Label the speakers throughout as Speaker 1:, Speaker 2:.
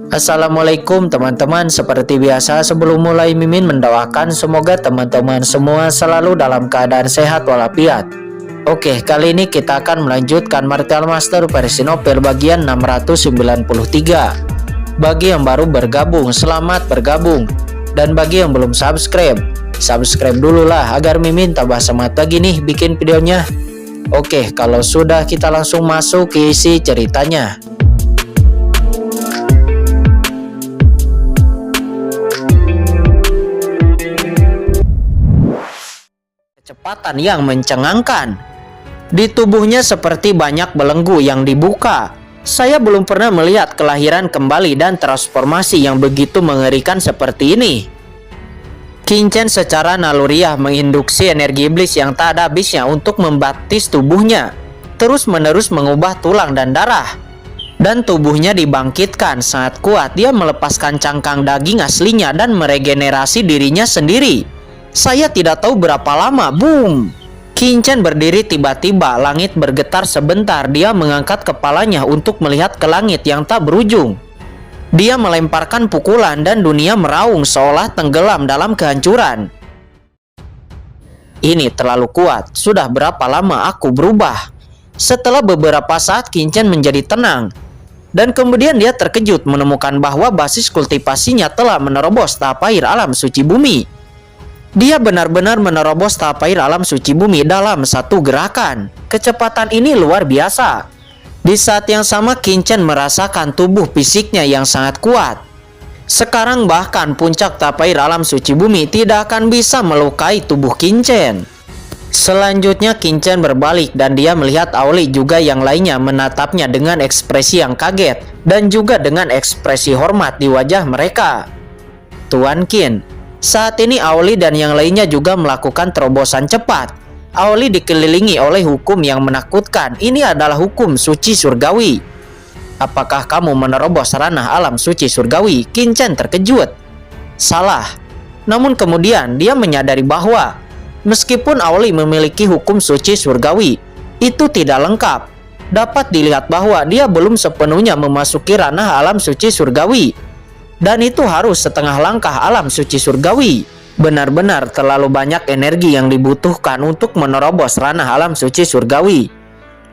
Speaker 1: Assalamualaikum teman-teman. Seperti biasa sebelum mulai Mimin mendoakan semoga teman-teman semua selalu dalam keadaan sehat walafiat. Oke, kali ini kita akan melanjutkan Martial Master versi novel bagian 693. Bagi yang baru bergabung, selamat bergabung. Dan bagi yang belum subscribe dulu lah agar Mimin tambah semangat lagi nih bikin videonya. Oke, kalau sudah kita langsung masuk ke isi ceritanya. Kecepatan yang mencengangkan. Di tubuhnya seperti banyak belenggu yang dibuka. Saya belum pernah melihat kelahiran kembali dan transformasi yang begitu mengerikan seperti ini. Qin Chen secara naluriah menginduksi energi iblis yang tak ada habisnya untuk membaptis tubuhnya, terus-menerus mengubah tulang dan darah. Dan tubuhnya dibangkitkan sangat kuat. Dia melepaskan cangkang daging aslinya dan meregenerasi dirinya sendiri. Saya tidak tahu berapa lama, boom! Qin Chen berdiri tiba-tiba, langit bergetar sebentar. Dia mengangkat kepalanya untuk melihat ke langit yang tak berujung. Dia melemparkan pukulan dan dunia meraung seolah tenggelam dalam kehancuran. Ini terlalu kuat. Sudah berapa lama aku berubah? Setelah beberapa saat Qin Chen menjadi tenang. Dan kemudian dia terkejut menemukan bahwa basis kultivasinya telah menerobos tahap akhir alam suci bumi. Dia benar-benar menerobos tahap air alam suci bumi dalam satu gerakan. Kecepatan ini luar biasa. Di saat yang sama Qin Chen merasakan tubuh fisiknya yang sangat kuat. Sekarang bahkan puncak tahap air alam suci bumi tidak akan bisa melukai tubuh Qin Chen. Selanjutnya Qin Chen berbalik dan dia melihat Auli juga yang lainnya menatapnya dengan ekspresi yang kaget dan juga dengan ekspresi hormat di wajah mereka. Tuan Qin. Saat ini Auli dan yang lainnya juga melakukan terobosan cepat. Auli dikelilingi oleh hukum yang menakutkan. Ini adalah hukum suci surgawi. Apakah kamu menerobos ranah alam suci surgawi? Qin Chen terkejut. Salah. Namun kemudian dia menyadari bahwa meskipun Auli memiliki hukum suci surgawi, itu tidak lengkap. Dapat dilihat bahwa dia belum sepenuhnya memasuki ranah alam suci surgawi. Dan itu harus setengah langkah alam suci surgawi. Benar-benar terlalu banyak energi yang dibutuhkan untuk menerobos ranah alam suci surgawi.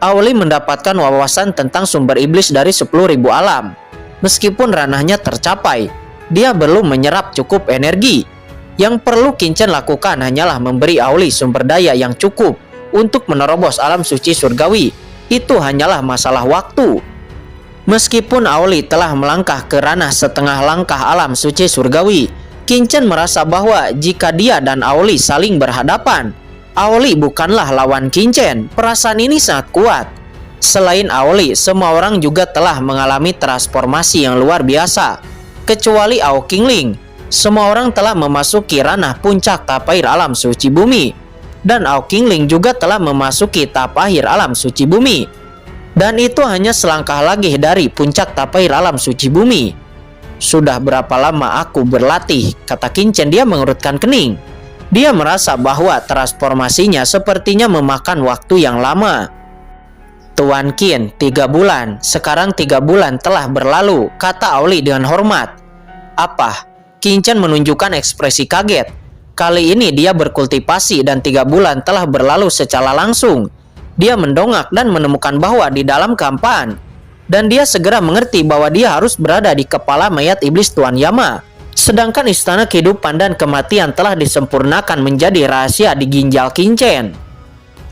Speaker 1: Auli mendapatkan wawasan tentang sumber iblis dari 10.000 alam. Meskipun ranahnya tercapai, dia belum menyerap cukup energi. Yang perlu Qin Chen lakukan hanyalah memberi Auli sumber daya yang cukup untuk menerobos alam suci surgawi. Itu hanyalah masalah waktu. Meskipun Auli telah melangkah ke ranah setengah langkah alam suci surgawi, Qin Chen merasa bahwa jika dia dan Auli saling berhadapan, Auli bukanlah lawan Qin Chen. Perasaan ini sangat kuat. Selain Auli, semua orang juga telah mengalami transformasi yang luar biasa. Kecuali Ao Qingling, semua orang telah memasuki ranah puncak tahap akhir alam suci bumi. Dan Ao Qingling juga telah memasuki tahap akhir alam suci bumi. Dan itu hanya selangkah lagi dari puncak tahap akhir alam suci bumi. Sudah berapa lama aku berlatih, kata Qin Chen. Dia mengerutkan kening. Dia merasa bahwa transformasinya sepertinya memakan waktu yang lama. Tuan Qin, 3 bulan. Sekarang 3 bulan telah berlalu, kata Auli dengan hormat. Apa? Qin Chen menunjukkan ekspresi kaget. Kali ini dia berkultivasi dan 3 bulan telah berlalu secara langsung. Dia mendongak dan menemukan bahwa di dalam kehampaan. Dan dia segera mengerti bahwa dia harus berada di kepala mayat iblis Tuan Yama. Sedangkan istana kehidupan dan kematian telah disempurnakan menjadi rahasia di ginjal Qin Chen.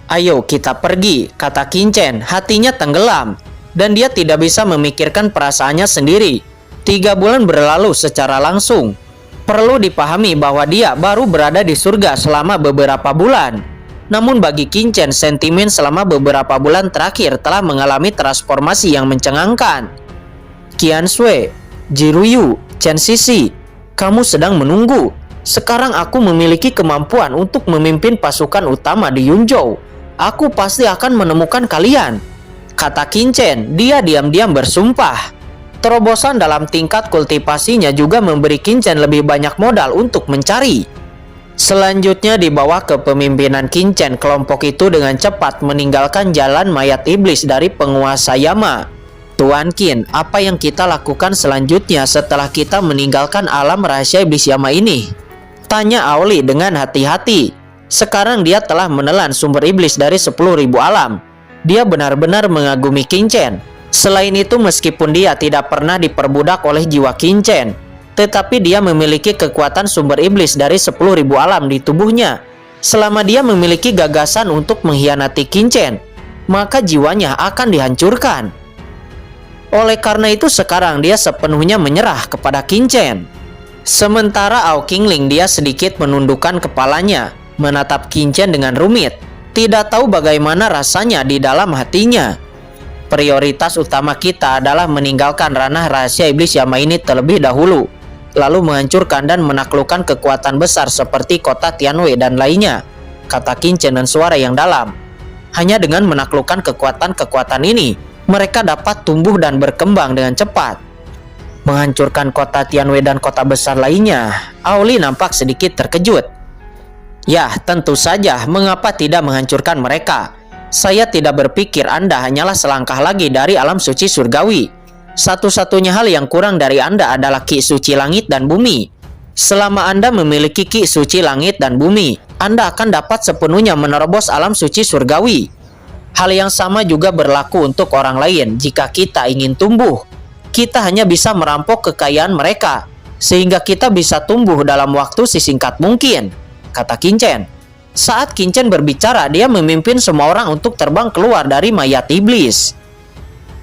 Speaker 1: Ayo kita pergi, kata Qin Chen. Hatinya tenggelam. Dan dia tidak bisa memikirkan perasaannya sendiri. 3 bulan berlalu secara langsung. Perlu dipahami bahwa dia baru berada di surga selama beberapa bulan. Namun bagi Qin Chen, sentimen selama beberapa bulan terakhir telah mengalami transformasi yang mencengangkan. Qian Shui, Jiruyu, Chen Sisi, kamu sedang menunggu. Sekarang aku memiliki kemampuan untuk memimpin pasukan utama di Yunzhou. Aku pasti akan menemukan kalian, kata Qin Chen. Dia diam-diam bersumpah. Terobosan dalam tingkat kultivasinya juga memberi Qin Chen lebih banyak modal untuk mencari. Selanjutnya di bawah kepemimpinan Qin Chen, kelompok itu dengan cepat meninggalkan jalan mayat iblis dari penguasa Yama. Tuan Qin, apa yang kita lakukan selanjutnya setelah kita meninggalkan alam rahasia iblis Yama ini? Tanya Auli dengan hati-hati. Sekarang dia telah menelan sumber iblis dari 10.000 alam. Dia benar-benar mengagumi Qin Chen. Selain itu, meskipun dia tidak pernah diperbudak oleh jiwa Qin Chen, tetapi dia memiliki kekuatan sumber iblis dari 10.000 alam di tubuhnya. Selama dia memiliki gagasan untuk mengkhianati Qin Chen, maka jiwanya akan dihancurkan. Oleh karena itu sekarang dia sepenuhnya menyerah kepada Qin Chen. Sementara Ao Qingling dia sedikit menundukkan kepalanya, menatap Qin Chen dengan rumit, tidak tahu bagaimana rasanya di dalam hatinya. Prioritas utama kita adalah meninggalkan ranah rahasia iblis Yama ini terlebih dahulu, lalu menghancurkan dan menaklukkan kekuatan besar seperti kota Tianwei dan lainnya, kata Qin Chen dengan suara yang dalam. Hanya dengan menaklukkan kekuatan-kekuatan ini, mereka dapat tumbuh dan berkembang dengan cepat. Menghancurkan kota Tianwei dan kota besar lainnya, Auli nampak sedikit terkejut. Ya, tentu saja, mengapa tidak menghancurkan mereka? Saya tidak berpikir Anda hanyalah selangkah lagi dari alam suci surgawi. Satu-satunya hal yang kurang dari Anda adalah ki suci langit dan bumi. Selama Anda memiliki ki suci langit dan bumi, Anda akan dapat sepenuhnya menerobos alam suci surgawi. Hal yang sama juga berlaku untuk orang lain. Jika kita ingin tumbuh, kita hanya bisa merampok kekayaan mereka, sehingga kita bisa tumbuh dalam waktu sesingkat mungkin, kata Qin Chen. Saat Qin Chen berbicara, dia memimpin semua orang untuk terbang keluar dari mayat iblis.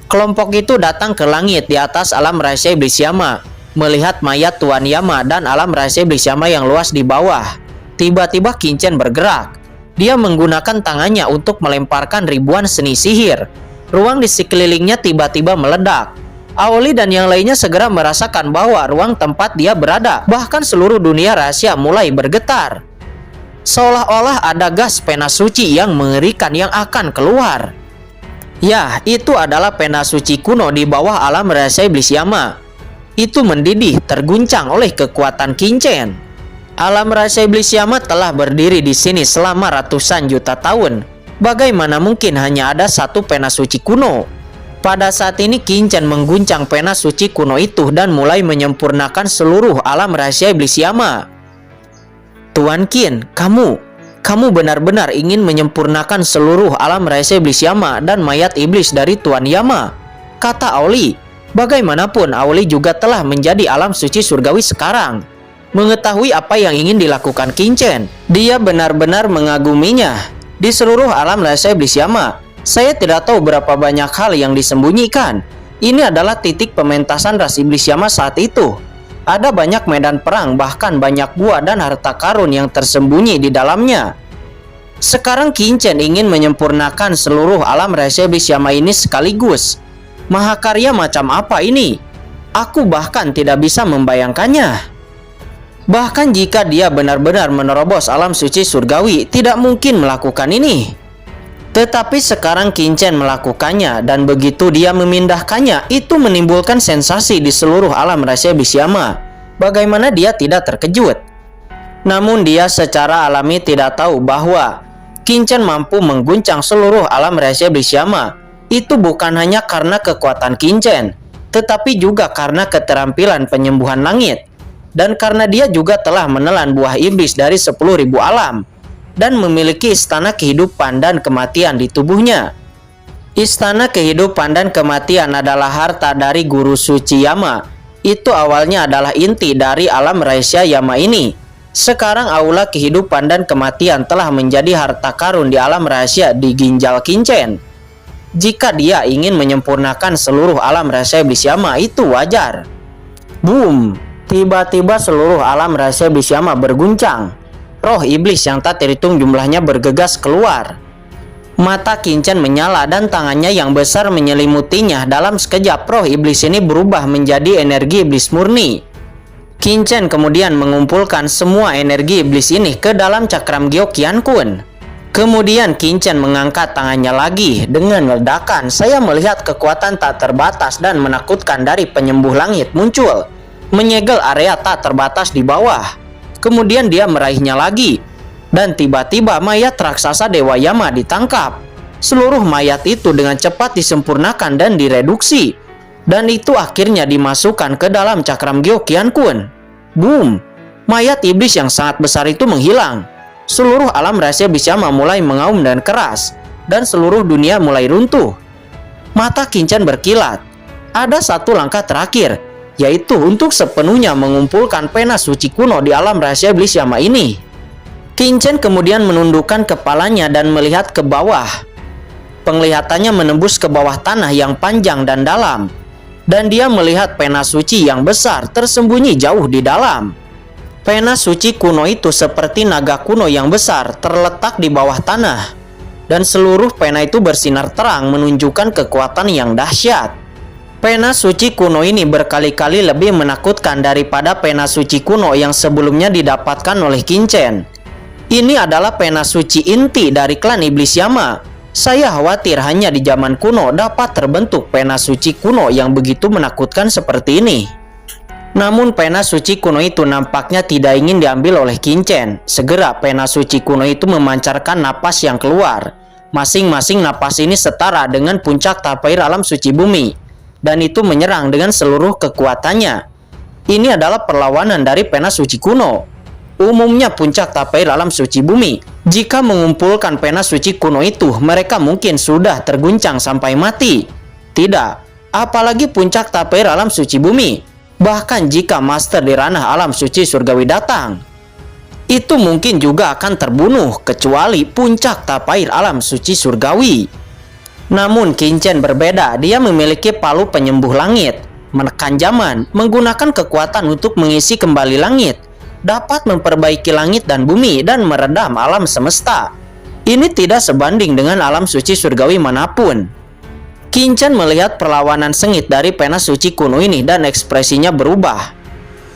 Speaker 1: Kelompok itu datang ke langit di atas alam rahasia iblis Yama, melihat mayat Tuan Yama dan alam rahasia iblis Yama yang luas di bawah. Tiba-tiba Qin Chen bergerak. Dia menggunakan tangannya untuk melemparkan ribuan seni sihir. Ruang di sekelilingnya tiba-tiba meledak. Aoli dan yang lainnya segera merasakan bahwa ruang tempat dia berada, bahkan seluruh dunia rahasia mulai bergetar. Seolah-olah ada gas pena suci yang mengerikan yang akan keluar. Ya, itu adalah pena suci kuno di bawah alam rahasia iblis Yama. Itu mendidih, terguncang oleh kekuatan Qin Chen. Alam rahasia iblis Yama telah berdiri di sini selama ratusan juta tahun. Bagaimana mungkin hanya ada satu pena suci kuno? Pada saat ini Qin Chen mengguncang pena suci kuno itu dan mulai menyempurnakan seluruh alam rahasia iblis Yama. Tuan Qin, kamu benar-benar ingin menyempurnakan seluruh alam rahasia iblis Yama dan mayat iblis dari Tuan Yama, kata Auli. Bagaimanapun Auli juga telah menjadi alam suci surgawi sekarang. Mengetahui apa yang ingin dilakukan Qin Chen, dia benar-benar mengaguminya. Di seluruh alam rahasia iblis Yama, saya tidak tahu berapa banyak hal yang disembunyikan. Ini adalah titik pementasan ras iblis Yama saat itu. Ada banyak medan perang, bahkan banyak gua dan harta karun yang tersembunyi di dalamnya. Sekarang Qin Chen ingin menyempurnakan seluruh alam rahasia iblis Yama ini sekaligus. Mahakarya macam apa ini? Aku bahkan tidak bisa membayangkannya. Bahkan jika dia benar-benar menerobos alam suci surgawi, tidak mungkin melakukan ini. Tetapi sekarang Qin Chen melakukannya, dan begitu dia memindahkannya, itu menimbulkan sensasi di seluruh alam rahasia iblis Yama. Bagaimana dia tidak terkejut? Namun dia secara alami tidak tahu bahwa Qin Chen mampu mengguncang seluruh alam rahasia iblis Yama. Itu bukan hanya karena kekuatan Qin Chen, tetapi juga karena keterampilan penyembuhan langit. Dan karena dia juga telah menelan buah iblis dari 10.000 alam dan memiliki istana kehidupan dan kematian di tubuhnya. Istana kehidupan dan kematian adalah harta dari guru suci Yama. Itu awalnya adalah inti dari alam rahasia Yama ini. Sekarang aula kehidupan dan kematian telah menjadi harta karun di alam rahasia di ginjal Qin Chen. Jika dia ingin menyempurnakan seluruh alam rahasia iblis Yama, itu wajar. Boom! Tiba-tiba seluruh alam rahasia iblis Yama berguncang. Roh iblis yang tak terhitung jumlahnya bergegas keluar. Mata Qin Chen menyala dan tangannya yang besar menyelimutinya. Dalam sekejap roh iblis ini berubah menjadi energi iblis murni. Qin Chen kemudian mengumpulkan semua energi iblis ini ke dalam cakram Gyo Qian Kun. Kemudian Qin Chen mengangkat tangannya lagi. Dengan ledakan, saya melihat kekuatan tak terbatas dan menakutkan dari penyembuh langit muncul, menyegel area tak terbatas di bawah. Kemudian dia meraihnya lagi, dan tiba-tiba mayat raksasa Dewa Yama ditangkap. Seluruh mayat itu dengan cepat disempurnakan dan direduksi. Dan itu akhirnya dimasukkan ke dalam cakram Gyeokyeon-kun. Boom! Mayat iblis yang sangat besar itu menghilang. Seluruh alam rahasia iblis Yama mulai mengaum dan keras, dan seluruh dunia mulai runtuh. Mata Kinchan berkilat. Ada satu langkah terakhir, yaitu untuk sepenuhnya mengumpulkan pena suci kuno di alam rahasia iblis Yama ini. Kinchan kemudian menundukkan kepalanya dan melihat ke bawah. Penglihatannya menembus ke bawah tanah yang panjang dan dalam, dan dia melihat pena suci yang besar tersembunyi jauh di dalam. Pena suci kuno itu seperti naga kuno yang besar terletak di bawah tanah, dan seluruh pena itu bersinar terang menunjukkan kekuatan yang dahsyat. Pena suci kuno ini berkali-kali lebih menakutkan daripada pena suci kuno yang sebelumnya didapatkan oleh Kinchan. Ini adalah pena suci inti dari klan iblis Yama. Saya khawatir hanya di zaman kuno dapat terbentuk pena suci kuno yang begitu menakutkan seperti ini. Namun pena suci kuno itu nampaknya tidak ingin diambil oleh Kinchan. Segera pena suci kuno itu memancarkan napas yang keluar. Masing-masing napas ini setara dengan puncak tapair alam suci bumi, dan itu menyerang dengan seluruh kekuatannya. Ini adalah perlawanan dari pena suci kuno. Umumnya puncak tapair alam suci bumi, jika mengumpulkan pena suci kuno itu, mereka mungkin sudah terguncang sampai mati. Tidak, apalagi puncak tapair alam suci bumi. Bahkan jika master di ranah alam suci surgawi datang, itu mungkin juga akan terbunuh kecuali puncak tapair alam suci surgawi. Namun Kinchan berbeda, dia memiliki palu penyembuh langit, menekan zaman, menggunakan kekuatan untuk mengisi kembali langit, dapat memperbaiki langit dan bumi dan meredam alam semesta. Ini tidak sebanding dengan alam suci surgawi manapun. Kinchan melihat perlawanan sengit dari pena suci kuno ini dan ekspresinya berubah.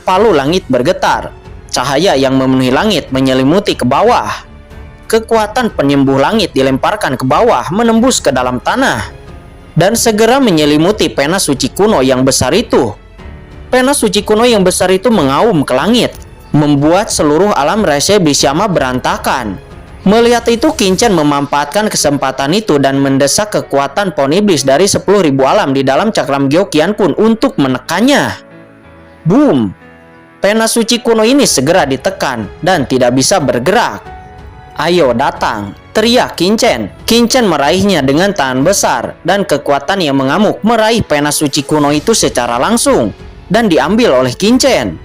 Speaker 1: Palu langit bergetar, cahaya yang memenuhi langit menyelimuti ke bawah. Kekuatan penyembuh langit dilemparkan ke bawah menembus ke dalam tanah, dan segera menyelimuti pena suci kuno yang besar itu. Pena suci kuno yang besar itu mengaum ke langit, membuat seluruh alam rahasia iblis Yama berantakan. Melihat itu, Kinchan memanfaatkan kesempatan itu dan mendesak kekuatan pohon iblis dari 10.000 alam di dalam cakram Gyeokyeon-kun untuk menekannya. Boom! Pena suci kuno ini segera ditekan dan tidak bisa bergerak. Ayo datang, teriak Kinchan. Kinchan meraihnya dengan tangan besar, dan kekuatan yang mengamuk meraih pena suci kuno itu secara langsung dan diambil oleh Kinchan.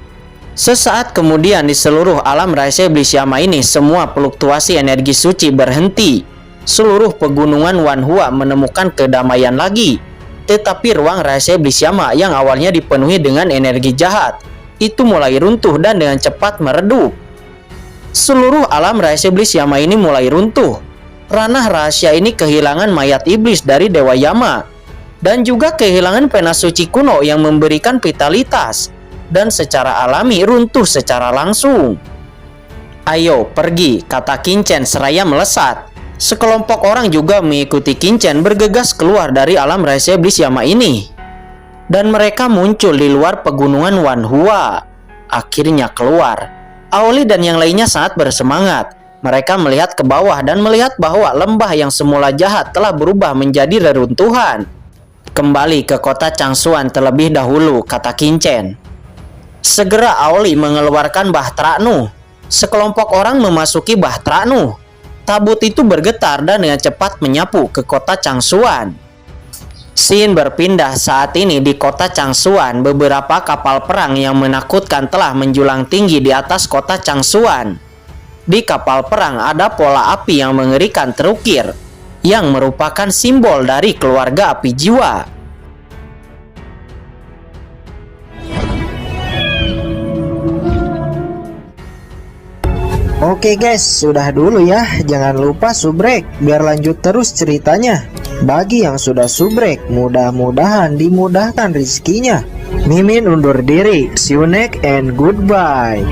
Speaker 1: Sesaat kemudian di seluruh alam rahasia iblis Yama ini semua fluktuasi energi suci berhenti. Seluruh pegunungan Wanhua menemukan kedamaian lagi. Tetapi ruang rahasia iblis Yama yang awalnya dipenuhi dengan energi jahat, itu mulai runtuh dan dengan cepat meredup. Seluruh alam rahasia iblis Yama ini mulai runtuh. Ranah rahasia ini kehilangan mayat iblis dari Dewa Yama, dan juga kehilangan pena suci kuno yang memberikan vitalitas, dan secara alami runtuh secara langsung. Ayo pergi, kata Kinchan seraya melesat. Sekelompok orang juga mengikuti Kinchan bergegas keluar dari alam rahasia iblis Yama ini, dan mereka muncul di luar pegunungan Wanhua. Akhirnya keluar. Aoli dan yang lainnya sangat bersemangat. Mereka melihat ke bawah dan melihat bahwa lembah yang semula jahat telah berubah menjadi reruntuhan. Kembali ke kota Changsuan terlebih dahulu, kata Kinchan. Segera Aoli mengeluarkan Bahtera Nuh. Sekelompok orang memasuki Bahtera Nuh. Tabut itu bergetar dan dengan cepat menyapu ke kota Changsuan. Scene berpindah saat ini di kota Changsuan. Beberapa kapal perang yang menakutkan telah menjulang tinggi di atas kota Changsuan. Di kapal perang ada pola api yang mengerikan terukir, yang merupakan simbol dari keluarga api jiwa.
Speaker 2: Oke guys, sudah dulu ya. Jangan lupa subrek biar lanjut terus ceritanya. Bagi yang sudah subrek, mudah-mudahan dimudahkan rezekinya. Mimin undur diri. See you next and goodbye.